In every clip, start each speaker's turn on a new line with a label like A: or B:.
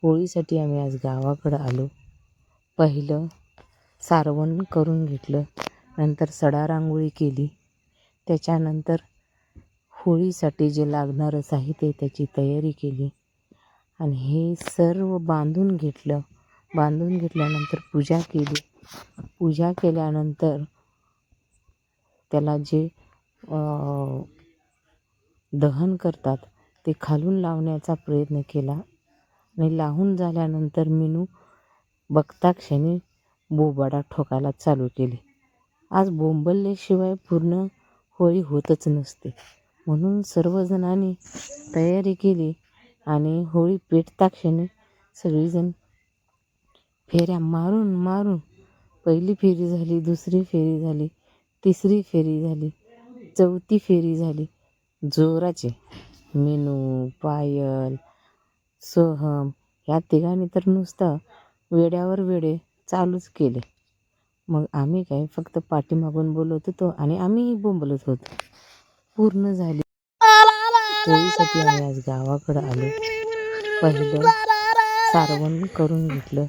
A: होळीसाठी आम्ही आज गावाकडं आलो. पहिलं सारवण करून घेतलं, नंतर सडा रांगोळी केली. त्याच्यानंतर होळीसाठी जे लागणारं साहित्य त्याची तयारी केली आणि हे सर्व बांधून घेतलं. बांधून घेतल्यानंतर पूजा केली. पूजा केल्यानंतर त्याला जे दहन करतात ते खालून लावण्याचा प्रयत्न केला आणि लावून झाल्यानंतर मीनू बघताक्षणी बोबाडा ठोकायला चालू केली. आज बोंबलल्याशिवाय पूर्ण होळी होतच नसते, म्हणून सर्वजणांनी तयारी केली आणि होळी पेटताक्षणी सगळीजण फेऱ्या मारून मारून पहिली फेरी झाली, दुसरी फेरी झाली, तिसरी फेरी झाली, चौथी फेरी झाली. जोराचे मीनू, पायल, सोहम ह्या तिघांनी तर नुसतं वेड्यावर वेडे चालूच केले. मग आम्ही काय फक्त पाठीमागून बोलत होतो आणि आम्हीही बोंबलत होतो. पूर्ण झाली होळीसाठी आम्ही आज गावाकडं आलो. पहिलं सारवण करून घेतलं,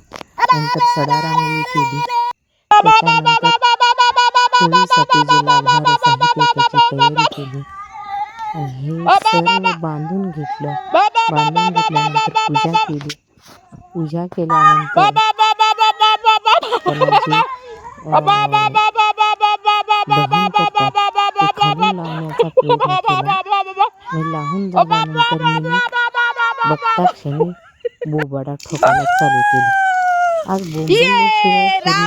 A: नंतर सडा रांगोळी केली. त्याच्यानंतर होळीसाठी जे लागणारं साहित्य त्याची तयारी केली आणि हे सर्व बांधून घेतलं. बांधून घेतल्यानंतर पूजा केली. पूजा केल्यानंतर त्याला जे दहन करतात ते खालून लावण्याचा प्रयत्न केला आणि लावून झाल्यानंतर मी बघताक्षणी बोबाडा ठोकायला चालू केली. आज बोंबलल्याशिवाय पूर्ण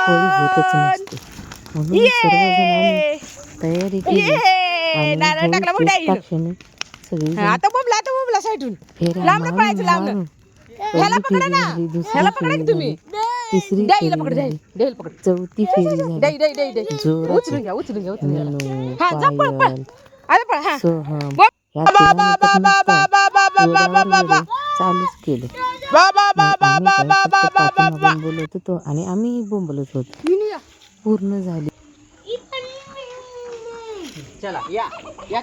A: होळी होतच नसते, म्हणून सर्वजणांनी तयारी केली आणि होळी पेटताक्षणी सगळी फेऱ्या मारून मारून पहिली फेरी झाली, दुसरी फेरी झाली, तिसरी फेरी झाली, चौथी फेरी झाली. जोराची मीनू, पायल, सोहम ह्या तिघांनी तर नुसतं वेड्यावर वेडे चालूच केले. मग आम्ही काय फक्त पाठीमागून बोलत होतो आणि आम्हीही बोंबलत होतो. पूर्ण झाली.
B: चला या